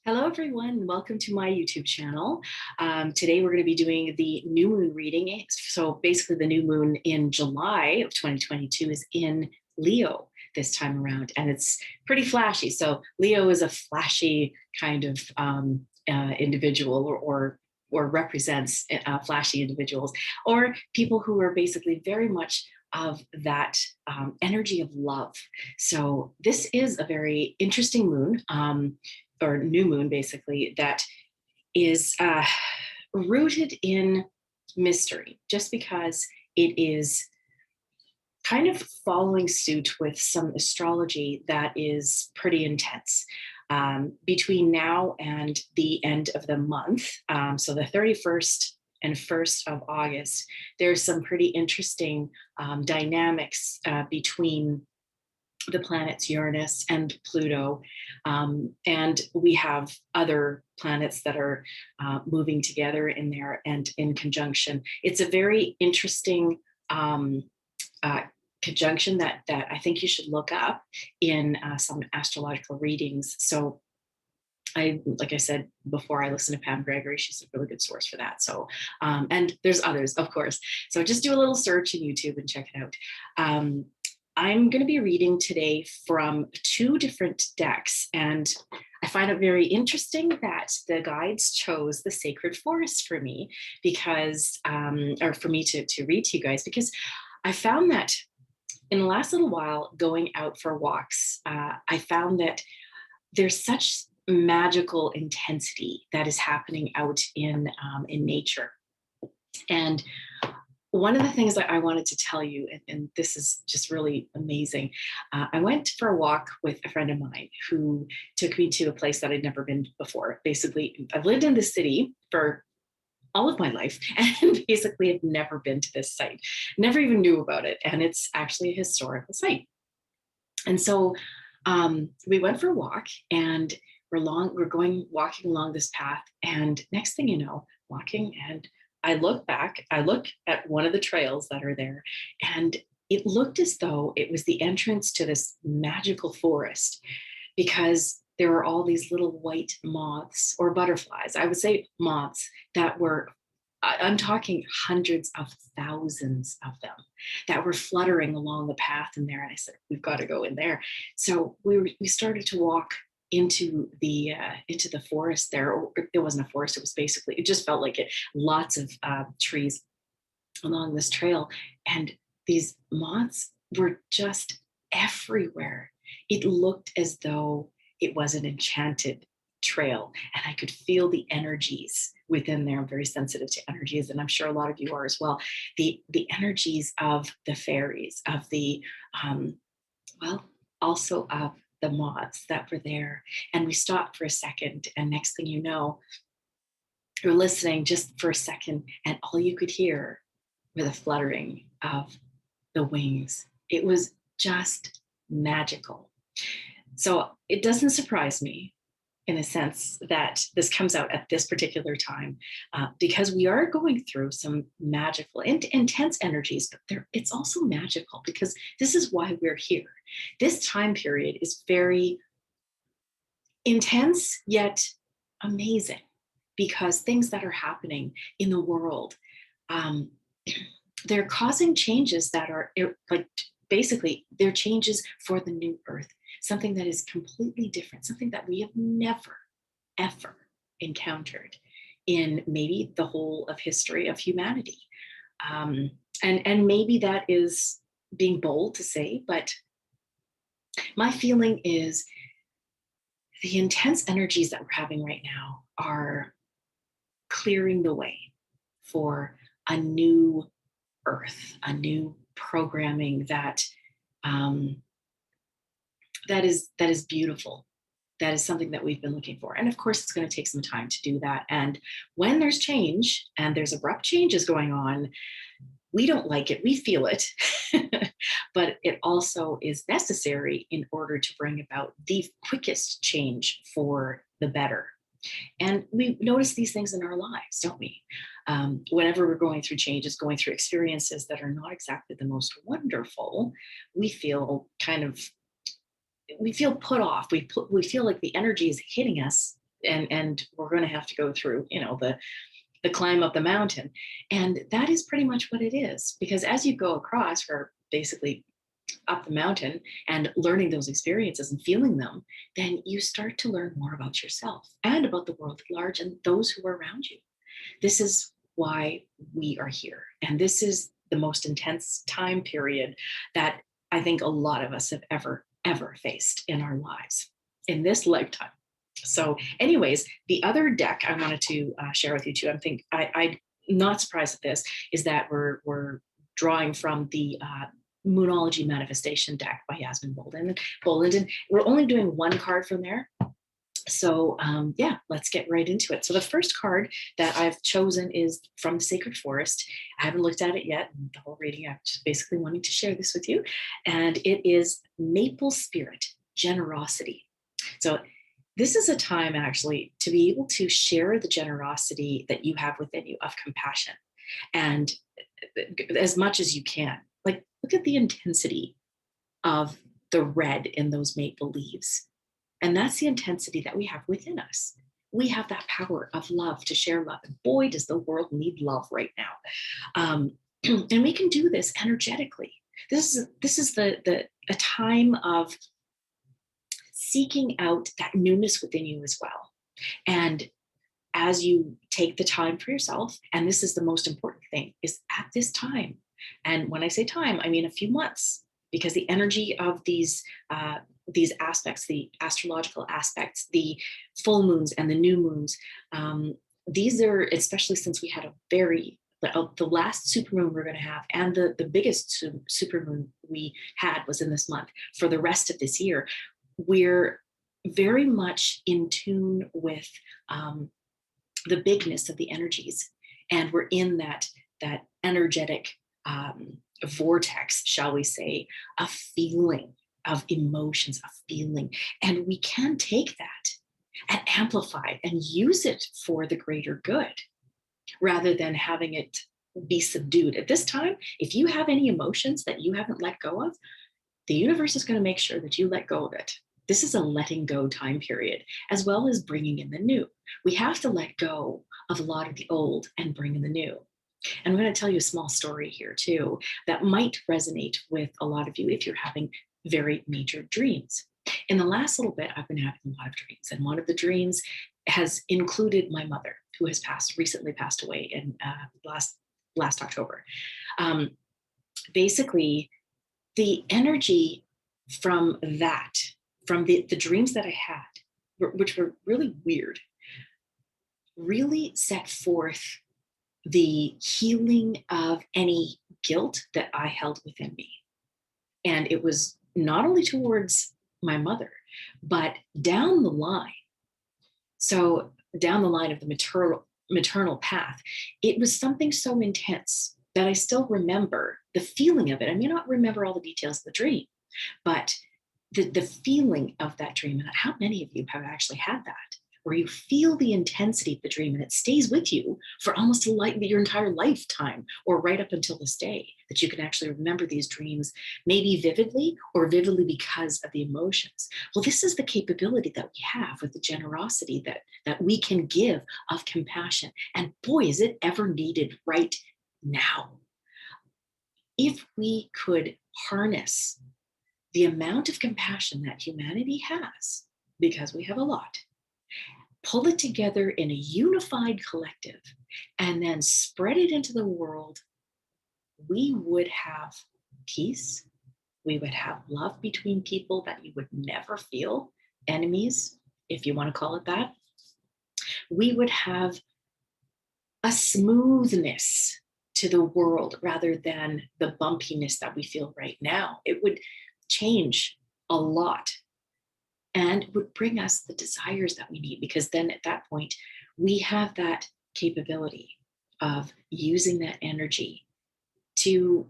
Hello, everyone. Welcome to my YouTube channel. Today, we're going to be doing the new moon reading. So basically, the new moon in July of 2022 is in Leo this time around, and it's pretty flashy. So Leo is a flashy kind of individual or represents flashy individuals or people who are basically very much of that energy of love. So this is a very interesting moon. Or new moon, basically, that is rooted in mystery, just because it is kind of following suit with some astrology that is pretty intense. Between now and the end of the month, so the 31st and 1st of August, there's some pretty interesting dynamics between the planets Uranus and Pluto. And we have other planets that are moving together in there and in conjunction. It's a very interesting conjunction that I think you should look up in some astrological readings. So like I said before, I listen to Pam Gregory. She's a really good source for that. So, and there's others, of course. So just do a little search in YouTube and check it out. I'm going to be reading today from two different decks, and I find it very interesting that the guides chose the sacred forest for me because, or for me to read to you guys, because I found that in the last little while going out for walks, I found that there's such magical intensity that is happening out in nature. And one of the things that I wanted to tell you, and this is just really amazing, I went for a walk with a friend of mine who took me to a place that I'd never been before. Basically, I've lived in the city for all of my life and basically have never been to this site, never even knew about it. And it's actually a historical site. And so we went for a walk and we're walking along this path. And next thing you know, walking, and I look at one of the trails that are there, and it looked as though it was the entrance to this magical forest because there were all these little white moths or butterflies. I would say moths that were, I'm talking hundreds of thousands of them that were fluttering along the path in there. And I said, we've got to go in there. So we started to walk into the forest there. Or it wasn't a forest, it was basically, it just felt like it, lots of trees along this trail, and these moths were just everywhere. It looked as though it was an enchanted trail, and I could feel the energies within there. I'm very sensitive to energies, and I'm sure a lot of you are as well. The energies of the fairies, of the also of the moths that were there. And we stopped for a second, and next thing you know, you're listening just for a second, and all you could hear were the fluttering of the wings. It was just magical. So it doesn't surprise me, in a sense, that this comes out at this particular time, because we are going through some magical, intense energies, but it's also magical because this is why we're here. This time period is very intense, yet amazing, because things that are happening in the world, they're causing changes that are like, basically, they're changes for the new earth, something that is completely different, something that we have never, ever encountered in maybe the whole of history of humanity. And maybe that is being bold to say, but my feeling is the intense energies that we're having right now are clearing the way for a new earth, a new programming that that is beautiful. That is something that we've been looking for. And of course, it's going to take some time to do that. And when there's change and there's abrupt changes going on, we don't like it, we feel it, but it also is necessary in order to bring about the quickest change for the better. And we notice these things in our lives, don't we? Whenever we're going through changes, going through experiences that are not exactly the most wonderful, we feel put off. We feel like the energy is hitting us and we're going to have to go through, the climb up the mountain. And that is pretty much what it is, because as you go across, or basically up the mountain, and learning those experiences and feeling them, then you start to learn more about yourself and about the world at large and those who are around you. This is why we are here. And this is the most intense time period that I think a lot of us have ever faced in our lives in this lifetime. So, anyways, the other deck I wanted to share with you too, I'm not surprised at this, is that we're drawing from the Moonology Manifestation deck by Yasmin Boland, and we're only doing one card from there. So yeah, let's get right into it. So the first card that I've chosen is from the Sacred Forest. I haven't looked at it yet, the whole reading. I'm just basically wanting to share this with you. And it is Maple Spirit, Generosity. So this is a time actually to be able to share the generosity that you have within you of compassion, and as much as you can. Like, look at the intensity of the red in those maple leaves. And that's the intensity that we have within us. We have that power of love to share love. And boy, does the world need love right now. And we can do this energetically. This is a time of seeking out that newness within you as well. And as you take the time for yourself, and this is the most important thing, is at this time. And when I say time, I mean a few months, because the energy of these aspects, the astrological aspects, the full moons and the new moons, these are, especially since we had the last supermoon we're going to have, and the biggest supermoon we had was in this month. For the rest of this year, we're very much in tune with the bigness of the energies, and we're in that energetic vortex, shall we say, of feeling, of emotions, of feeling. And we can take that and amplify it and use it for the greater good, rather than having it be subdued. At this time, if you have any emotions that you haven't let go of, the universe is going to make sure that you let go of it. This is a letting go time period, as well as bringing in the new. We have to let go of a lot of the old and bring in the new. And I'm going to tell you a small story here too that might resonate with a lot of you if you're having very major dreams. In the last little bit, I've been having a lot of dreams, and one of the dreams has included my mother, who has recently passed away in last October. Basically, the energy from the dreams that I had, which were really weird, really set forth the healing of any guilt that I held within me. And it was not only towards my mother, but down the line. So down the line of the maternal path, it was something so intense that I still remember the feeling of it. I may not remember all the details of the dream, but the feeling of that dream. And how many of you have actually had that, where you feel the intensity of the dream and it stays with you for almost your entire lifetime, or right up until this day, that you can actually remember these dreams, maybe vividly, or vividly because of the emotions. Well, this is the capability that we have with the generosity that we can give of compassion. And boy, is it ever needed right now. If we could harness the amount of compassion that humanity has, because we have a lot, pull it together in a unified collective, and then spread it into the world, we would have peace. We would have love between people that you would never feel enemies, if you want to call it that. We would have a smoothness to the world rather than the bumpiness that we feel right now. It would change a lot and would bring us the desires that we need, because then at that point, we have that capability of using that energy to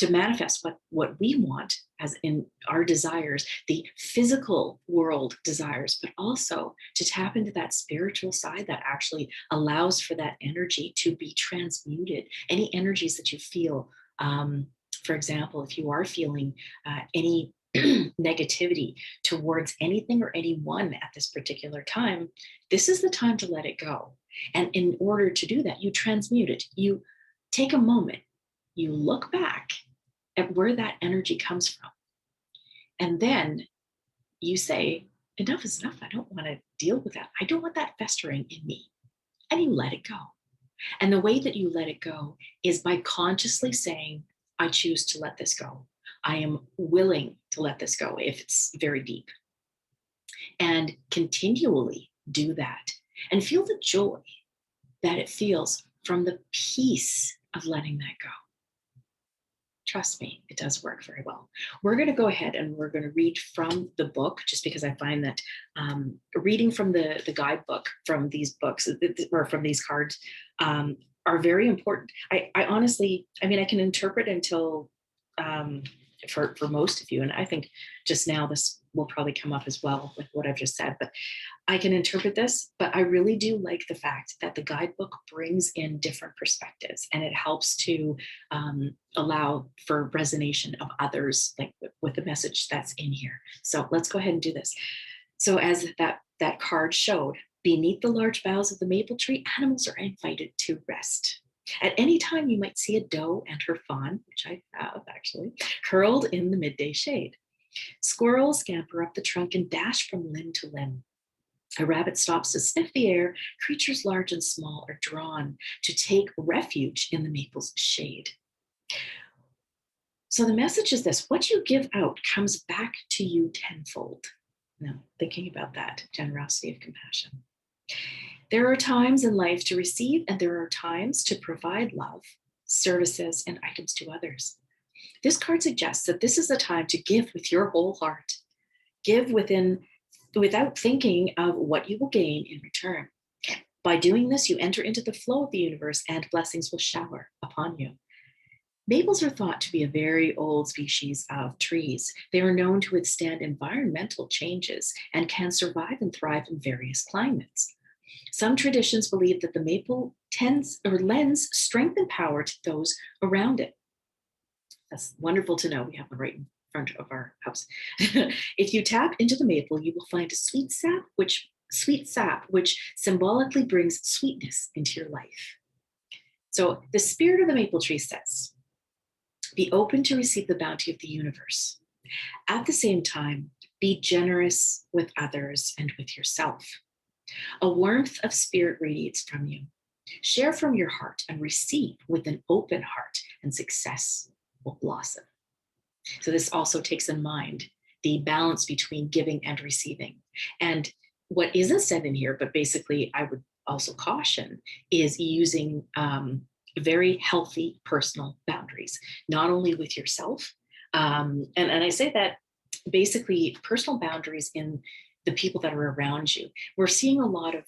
manifest what we want, as in our desires, the physical world desires, but also to tap into that spiritual side that actually allows for that energy to be transmuted. Any energies that you feel, for example, if you are feeling any negativity towards anything or anyone at this particular time, this is the time to let it go. And in order to do that, you transmute it. You take a moment, you look back at where that energy comes from. And then you say, enough is enough. I don't want to deal with that. I don't want that festering in me. And you let it go. And the way that you let it go is by consciously saying, I choose to let this go. I am willing to let this go if it's very deep. And continually do that and feel the joy that it feels from the peace of letting that go. Trust me, it does work very well. We're going to go ahead and we're going to read from the book, just because I find that reading from the guidebook from these books or from these cards are very important. I honestly, I mean, I can interpret until for most of you, and I think just now this will probably come up as well with what I've just said, but I can interpret this, but I really do like the fact that the guidebook brings in different perspectives and it helps to allow for resonation of others, like with the message that's in here. So let's go ahead and do this. So as that card showed, beneath the large boughs of the maple tree, animals are invited to rest. At any time, you might see a doe and her fawn, which I have actually, curled in the midday shade. Squirrels scamper up the trunk and dash from limb to limb. A rabbit stops to sniff the air. Creatures large and small are drawn to take refuge in the maple's shade. So the message is this: what you give out comes back to you tenfold. Now, thinking about that, generosity of compassion. There are times in life to receive, and there are times to provide love, services, and items to others. This card suggests that this is the time to give with your whole heart. Give without thinking of what you will gain in return. By doing this, you enter into the flow of the universe and blessings will shower upon you. Maples are thought to be a very old species of trees. They are known to withstand environmental changes and can survive and thrive in various climates. Some traditions believe that the maple lends strength and power to those around it. That's wonderful to know. We have one right in front of our house. If you tap into the maple, you will find a sweet sap, which symbolically brings sweetness into your life. So the spirit of the maple tree says, be open to receive the bounty of the universe. At the same time, be generous with others and with yourself. A warmth of spirit radiates from you. Share from your heart and receive with an open heart, and success will blossom. So this also takes in mind the balance between giving and receiving. And what isn't said in here, but basically I would also caution, is using very healthy personal boundaries, not only with yourself. And I say that basically personal boundaries in the people that are around you. We're seeing a lot of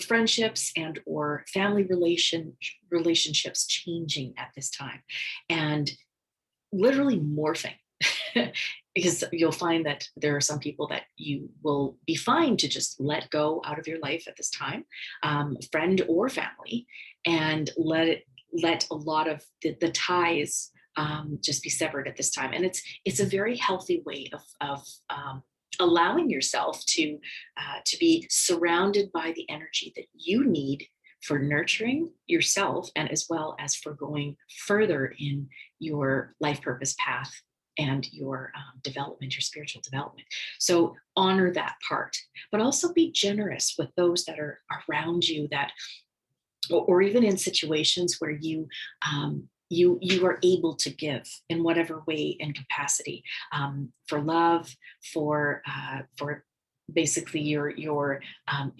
friendships and or family relationships changing at this time and literally morphing. Because you'll find that there are some people that you will be fine to just let go out of your life at this time, friend or family, and let a lot of the ties just be severed at this time. And it's a very healthy way of allowing yourself to be surrounded by the energy that you need for nurturing yourself, and as well as for going further in your life purpose path and your development, your spiritual development. So honor that part, but also be generous with those that are around you, that, or even in situations where you are able to give in whatever way and capacity, for love, for basically your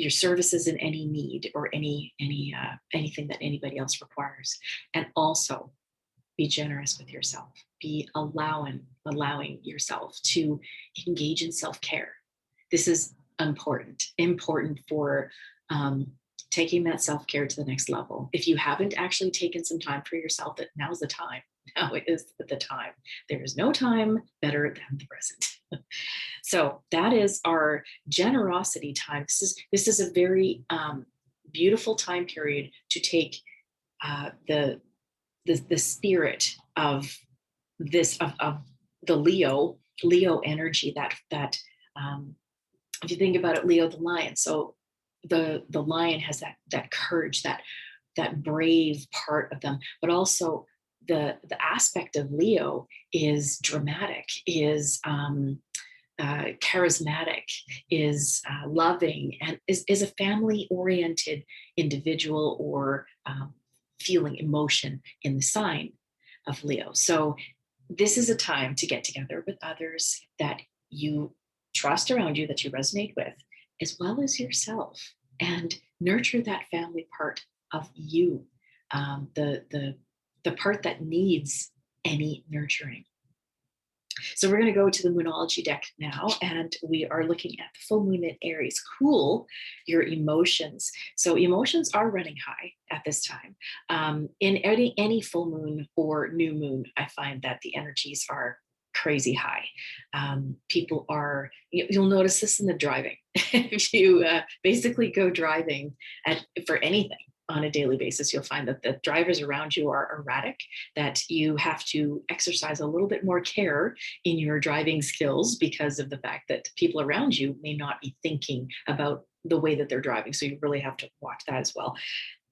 services in any need or anything that anybody else requires. And also be generous with yourself. Be allowing yourself to engage in self-care. This is important for taking that self-care to the next level. If you haven't actually taken some time for yourself, that now's the time. Now is the time. There is no time better than the present. So that is our generosity time. This is a very beautiful time period to take the spirit of this of the Leo energy, um, if you think about it, Leo the lion. So the lion has that courage, that brave part of them, but also the aspect of Leo is dramatic, is charismatic, is loving, and is a family oriented individual, or feeling emotion in the sign of Leo. So this is a time to get together with others that you trust around you, that you resonate with, as well as yourself, and nurture that family part of you, the part that needs any nurturing. So we're going to go to the Moonology deck now, and we are looking at the full moon in Aries. Cool your emotions. So emotions are running high at this time. In any full moon or new moon, I find that the energies are crazy high. People are, you'll notice this in the driving. If you basically go driving for anything on a daily basis, you'll find that the drivers around you are erratic, that you have to exercise a little bit more care in your driving skills because of the fact that people around you may not be thinking about the way that they're driving. So you really have to watch that as well.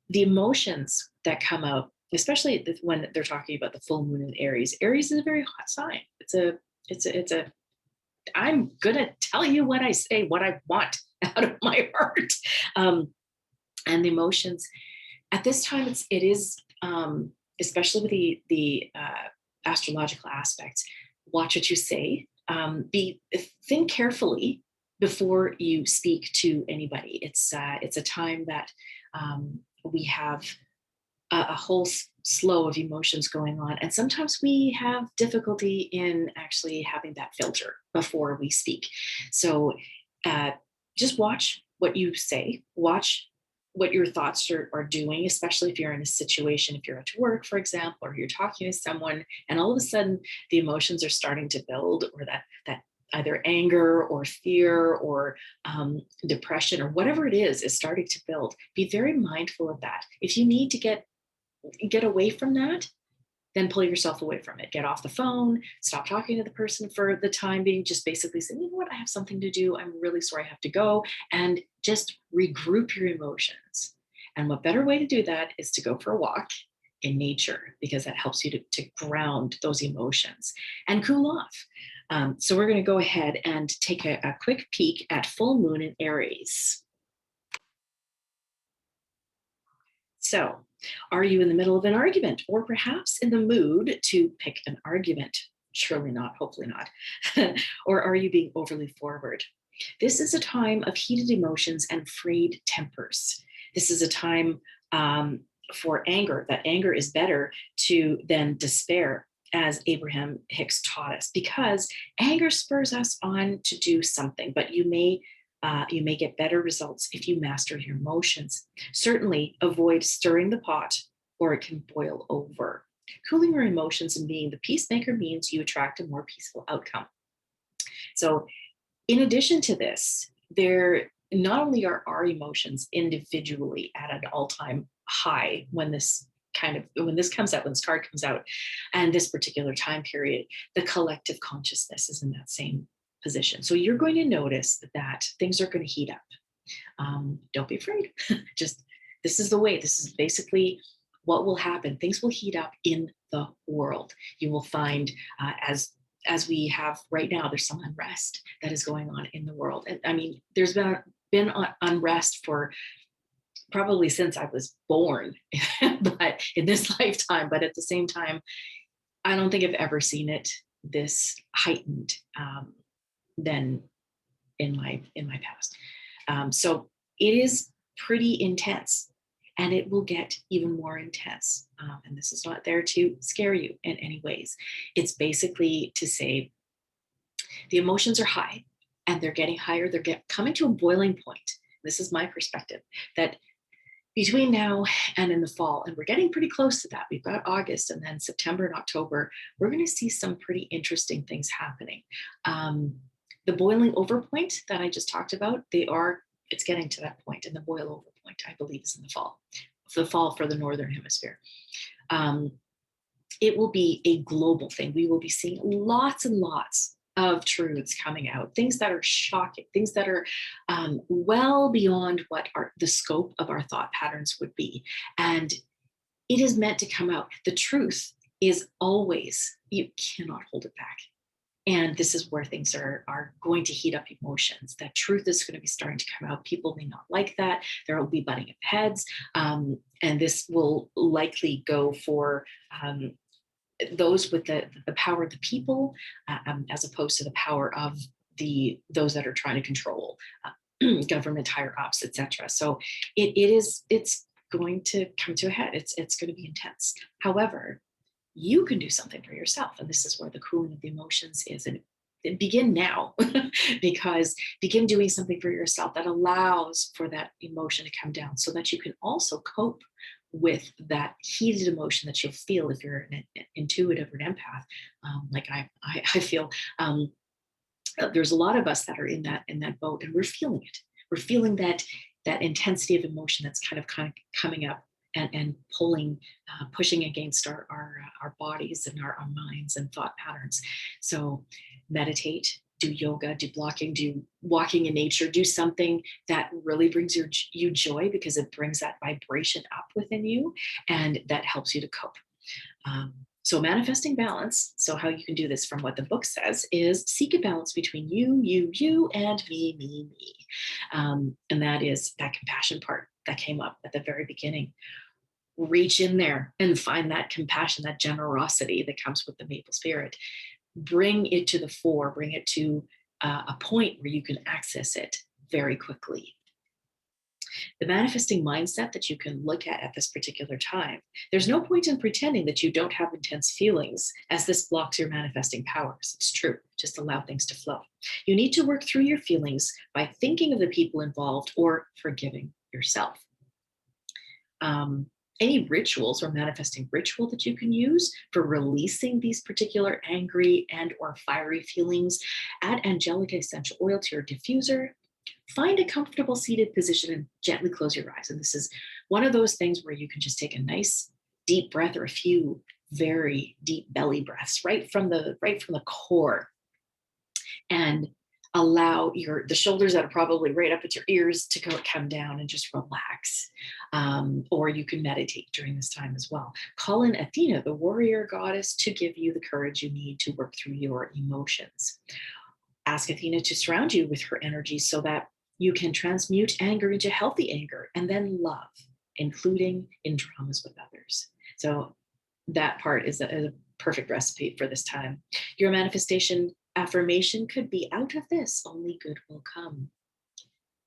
The emotions that come out, especially when they're talking about the full moon in Aries. Aries is a very hot sign. It's a I'm gonna tell you what I say, what I want out of my heart. And the emotions at this time, it is especially with the astrological aspects. Watch what you say. Think carefully before you speak to anybody. It's a time that we have a whole slow of emotions going on, and sometimes we have difficulty in actually having that filter before we speak. So just watch what you say, watch what your thoughts are doing, especially if you're in a situation, if you're at work, for example, or you're talking to someone and all of a sudden the emotions are starting to build, or that either anger or fear or depression or whatever it is starting to build. Be very mindful of that. If you need to get away from that, then pull yourself away from it. Get off the phone, stop talking to the person for the time being, just basically say, you know what, I have something to do. I'm really sorry I have to go, and just regroup your emotions. And what better way to do that is to go for a walk in nature, because that helps you to ground those emotions and cool off. So we're going to go ahead and take a quick peek at full moon in Aries. So, are you in the middle of an argument, or perhaps in the mood to pick an argument? Surely not, hopefully not. Or are you being overly forward? This is a time of heated emotions and frayed tempers. This is a time for anger. That anger is better than despair, as Abraham Hicks taught us, because anger spurs us on to do something, but you may get better results if you master your emotions. Certainly avoid stirring the pot, or it can boil over. Cooling your emotions and being the peacemaker means you attract a more peaceful outcome. So in addition to this, there not only are our emotions individually at an all-time high when this comes out, when this card comes out, and this particular time period, the collective consciousness is in that same position. So you're going to notice that things are going to heat up. Don't be afraid. Just, this is the way. This is basically what will happen. Things will heat up in the world. You will find, as we have right now, there's some unrest that is going on in the world. And I mean, there's been unrest for probably since I was born, but in this lifetime. But at the same time, I don't think I've ever seen it this heightened than in my past. So it is pretty intense, and it will get even more intense. And this is not there to scare you in any ways. It's basically to say the emotions are high, and they're getting higher. They're coming to a boiling point. This is my perspective, that between now and in the fall, and we're getting pretty close to that. We've got August, and then September and October, we're going to see some pretty interesting things happening. The boiling over point that I just talked about, it's getting to that point, and the boil over point, I believe, is in the fall for the northern hemisphere. it will be a global thing. We will be seeing lots and lots of truths coming out, things that are shocking, things that are well beyond what the scope of our thought patterns would be. And it is meant to come out. The truth is always, you cannot hold it back. And this is where things are going to heat up emotions. That truth is going to be starting to come out. People may not like that. There will be butting of heads. And this will likely go for those with the power of the people, as opposed to the power of those that are trying to control government higher ups, etc. So it's going to come to a head. It's going to be intense. However, you can do something for yourself. And this is where the cooling of the emotions is. And begin now, because begin doing something for yourself that allows for that emotion to come down so that you can also cope with that heated emotion that you'll feel if you're an intuitive or an empath. Like I feel there's a lot of us that are in that boat, and we're feeling it. We're feeling that intensity of emotion that's kind of coming up and pulling, pushing against our bodies and our minds and thought patterns. So meditate, do yoga, do blocking, do walking in nature, do something that really brings you joy, because it brings that vibration up within you and that helps you to cope. So manifesting balance. So how you can do this from what the book says is seek a balance between you, and me. And that is that compassion part that came up at the very beginning. Reach in there and find that compassion, that generosity that comes with the maple spirit. Bring it to the fore, bring it to a point where you can access it very quickly. The manifesting mindset that you can look at this particular time, there's no point in pretending that you don't have intense feelings, as this blocks your manifesting powers. It's true. Just allow things to flow. You need to work through your feelings by thinking of the people involved or forgiving yourself. Any rituals or manifesting ritual that you can use for releasing these particular angry and or fiery feelings, add angelic essential oil to your diffuser. Find a comfortable seated position and gently close your eyes. And this is one of those things where you can just take a nice deep breath, or a few very deep belly breaths right from the core, and allow the shoulders that are probably right up at your ears to come down and just relax. Or you can meditate during this time as well. Call in Athena, the warrior goddess, to give you the courage you need to work through your emotions. Ask Athena to surround you with her energy so that you can transmute anger into healthy anger and then love, including in dramas with others. So that part is a perfect recipe for this time. Your manifestation affirmation could be, out of this, only good will come.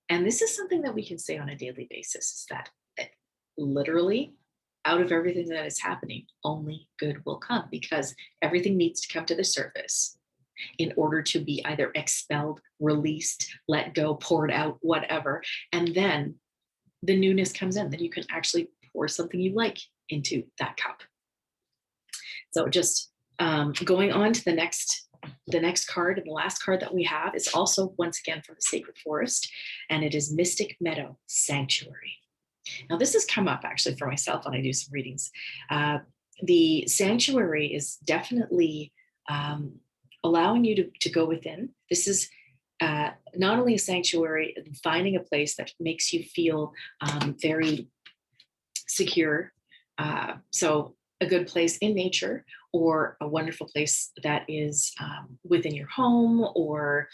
And this is something that we can say on a daily basis, is that literally, out of everything that is happening, only good will come, because everything needs to come to the surface in order to be either expelled, released, let go, poured out, whatever. And then the newness comes in. Then you can actually pour something you like into that cup. So just going on to the next card, and the last card that we have is also once again from the Sacred Forest, and it is Mystic Meadow, Sanctuary. Now this has come up actually for myself when I do some readings. The sanctuary is definitely allowing you to go within. This is not only a sanctuary, finding a place that makes you feel very secure. So a good place in nature, or a wonderful place that is within your home, or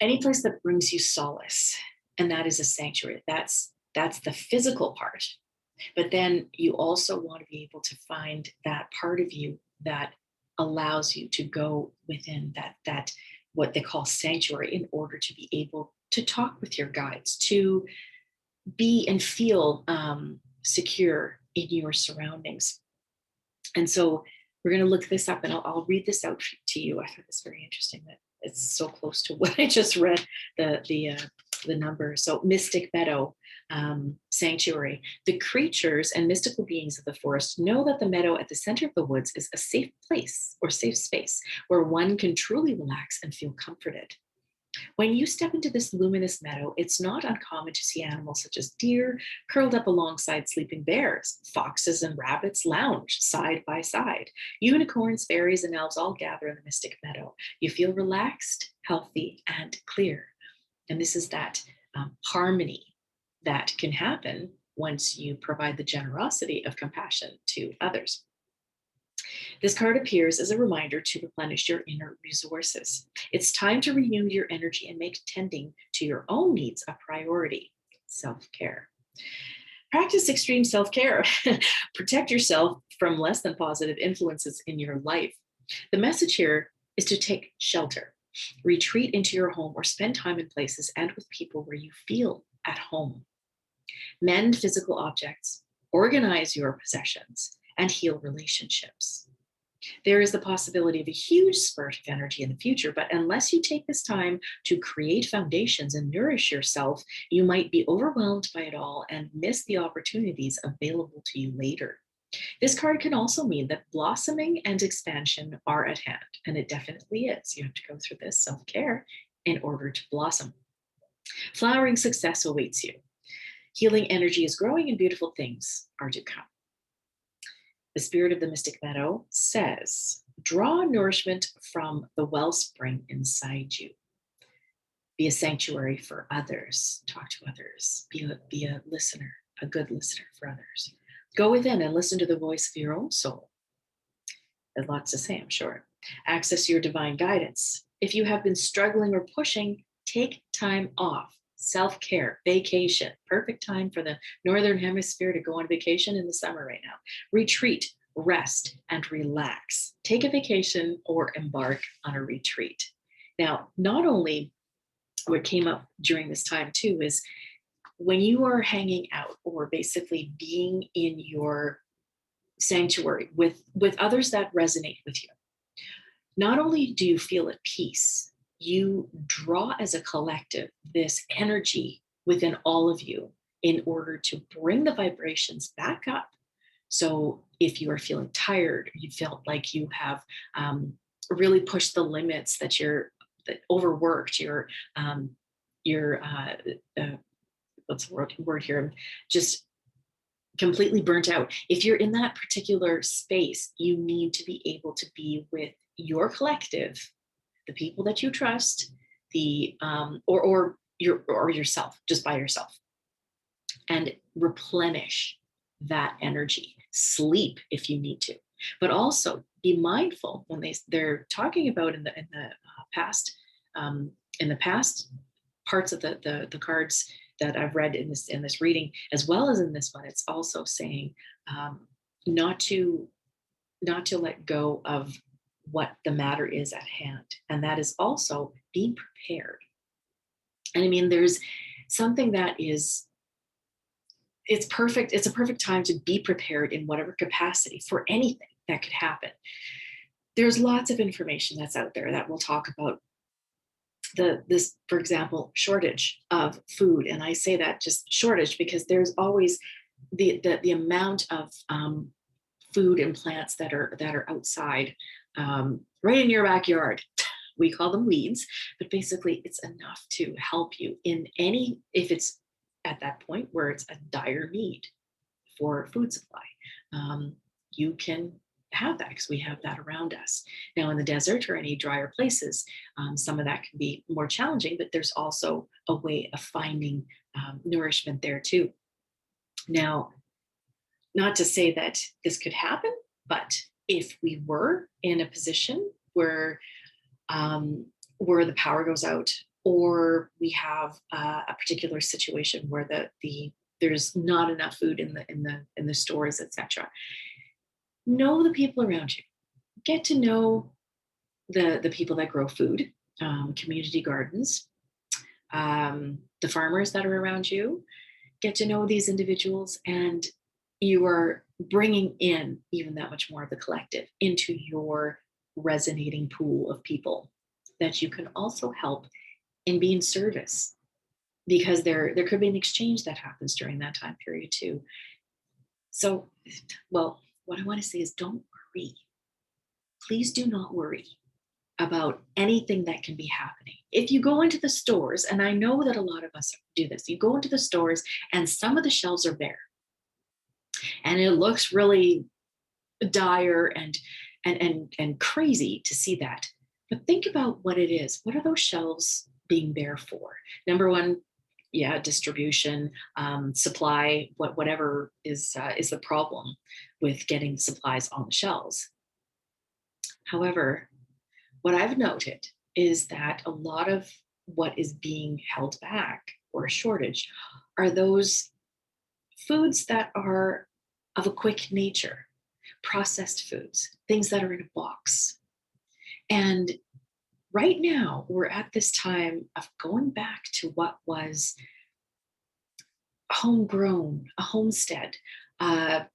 any place that brings you solace. And that is a sanctuary. That's the physical part. But then you also want to be able to find that part of you that allows you to go within that what they call sanctuary, in order to be able to talk with your guides, to be and feel secure in your surroundings. And so we're going to look this up, and I'll read this out to you. I thought this very interesting that it's so close to what I just read, the number. So Mystic Meadow, Sanctuary. The creatures and mystical beings of the forest know that the meadow at the center of the woods is a safe place or safe space where one can truly relax and feel comforted. When you step into this luminous meadow, it's not uncommon to see animals such as deer curled up alongside sleeping bears. Foxes and rabbits lounge side by side. Unicorns, fairies, and elves all gather in the mystic meadow. You feel relaxed, healthy, and clear. And this is that harmony that can happen once you provide the generosity of compassion to others. This card appears as a reminder to replenish your inner resources. It's time to renew your energy and make tending to your own needs a priority. Self care. Practice extreme self care. Protect yourself from less than positive influences in your life. The message here is to take shelter, retreat into your home, or spend time in places and with people where you feel at home. Mend physical objects, organize your possessions, and heal relationships. There is the possibility of a huge spurt of energy in the future, but unless you take this time to create foundations and nourish yourself, you might be overwhelmed by it all and miss the opportunities available to you later. This card can also mean that blossoming and expansion are at hand, and it definitely is. You have to go through this self care in order to blossom. Flowering success awaits you. Healing energy is growing, and beautiful things are to come. The spirit of the mystic meadow says, draw nourishment from the wellspring inside you. Be a sanctuary for others. Talk to others. Be a listener, a good listener for others. Go within and listen to the voice of your own soul. There's lots to say, I'm sure. Access your divine guidance. If you have been struggling or pushing, take time off. Self-care, vacation, perfect time for the Northern Hemisphere to go on vacation in the summer right now. Retreat, rest, and relax. Take a vacation or embark on a retreat. Now, not only what came up during this time too is when you are hanging out or basically being in your sanctuary with others that resonate with you, not only do you feel at peace, you draw as a collective this energy within all of you in order to bring the vibrations back up. So if you are feeling tired, you felt like you have really pushed the limits, that that overworked, what's the word here? Just completely burnt out. If you're in that particular space, you need to be able to be with your collective, the people that you trust, or yourself, just by yourself, and replenish that energy. Sleep if you need to, but also be mindful when they're talking about in the past in the past parts of the cards that I've read in this reading, as well as in this one. It's also saying not to let go of what the matter is at hand, and that is also being prepared. And I mean, there's something that is, it's perfect. It's a perfect time to be prepared in whatever capacity for anything that could happen. There's lots of information that's out there that will talk about this, for example, shortage of food. And I say that just shortage because there's always the amount of food and plants that are outside, right in your backyard. We call them weeds, but basically it's enough to help you if it's at that point where it's a dire need for food supply. You can have that because we have that around us. Now in the desert or any drier places, some of that can be more challenging, but there's also a way of finding nourishment there too. Now, not to say that this could happen, but if we were in a position where the power goes out, or we have a particular situation where there's not enough food in the stores, etc. Know the people around you. Get to know the people that grow food, community gardens, the farmers that are around you. Get to know these individuals, and you are bringing in even that much more of the collective into your resonating pool of people that you can also help and be in service, because there could be an exchange that happens during that time period too. So, well, what I want to say is don't worry. Please do not worry about anything that can be happening. If you go into the stores, and I know that a lot of us do this, you go into the stores and some of the shelves are bare and it looks really dire and crazy to see that. But think about what it is. What are those shelves being bare for? Number one, yeah, distribution, supply, whatever is the problem with getting supplies on the shelves. However, what I've noted is that a lot of what is being held back or a shortage are those foods that are of a quick nature, processed foods, things that are in a box. And right now, we're at this time of going back to what was homegrown, a homestead, uh,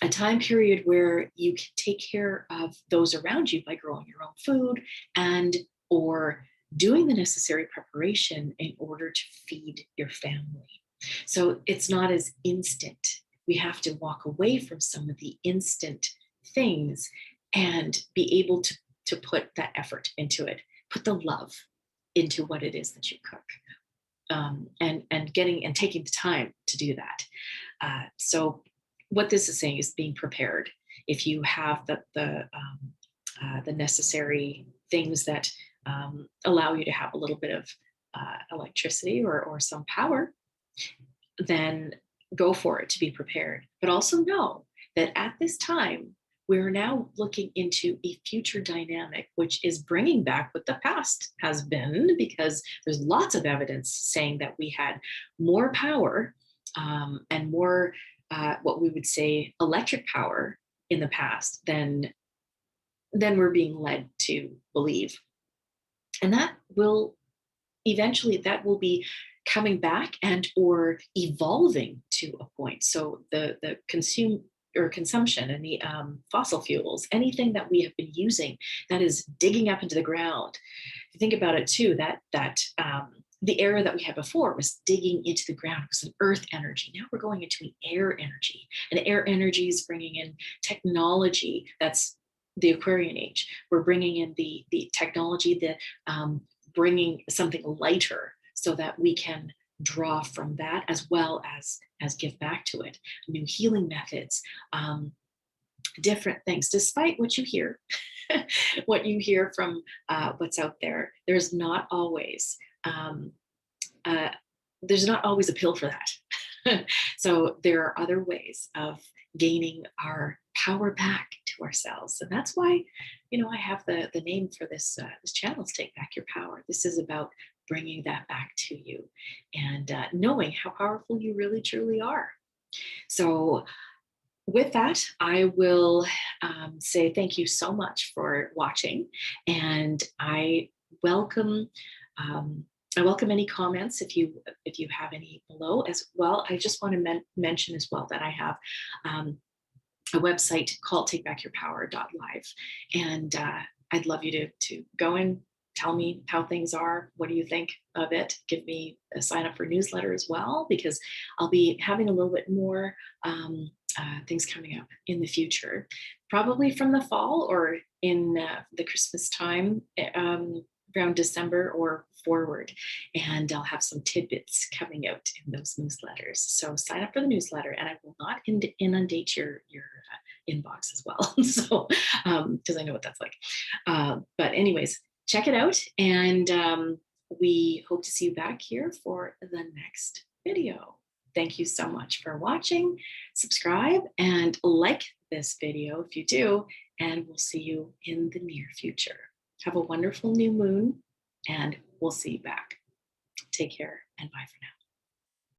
a time period where you can take care of those around you by growing your own food and or doing the necessary preparation in order to feed your family. So it's not as instant. We have to walk away from some of the instant things and be able to put that effort into it, put the love into what it is that you cook, and getting and taking the time to do that. So what this is saying is being prepared. If you have the necessary things that allow you to have a little bit of electricity or some power, then go for it to be prepared. But also know that at this time, we're now looking into a future dynamic, which is bringing back what the past has been, because there's lots of evidence saying that we had more power and more what we would say electric power in the past than we're being led to believe. And that will eventually that will be coming back and or evolving to a point. So the consumption and the fossil fuels, anything that we have been using that is digging up into the ground. If you think about it too, that the era that we had before was digging into the ground. It was an earth energy. Now we're going into an air energy, and air energy is bringing in technology. That's the Aquarian age. We're bringing in the technology, bringing something lighter so that we can draw from that as well as give back to it. New healing methods, different things. Despite what you hear, what you hear from what's out there, there's not always a pill for that. So there are other ways of gaining our power back to ourselves, and that's why, I have the name for this channel is Take Back Your Power. This is about bringing that back to you and knowing how powerful you really truly are. So with that, I will say thank you so much for watching, and welcome I welcome any comments if you have any below as well. I just want to mention as well that I have a website called takebackyourpower.live, and I'd love you to go and tell me how things are. What do you think of it? Give me a sign up for newsletter as well, because I'll be having a little bit more things coming up in the future, probably from the fall or in the Christmas time, around December or forward. And I'll have some tidbits coming out in those newsletters. So sign up for the newsletter, and I will not inundate your inbox as well. So, because I know what that's like. But anyways, check it out. And we hope to see you back here for the next video. Thank you so much for watching. Subscribe and like this video if you do, and we'll see you in the near future. Have a wonderful new moon, and we'll see you back. Take care and bye for now.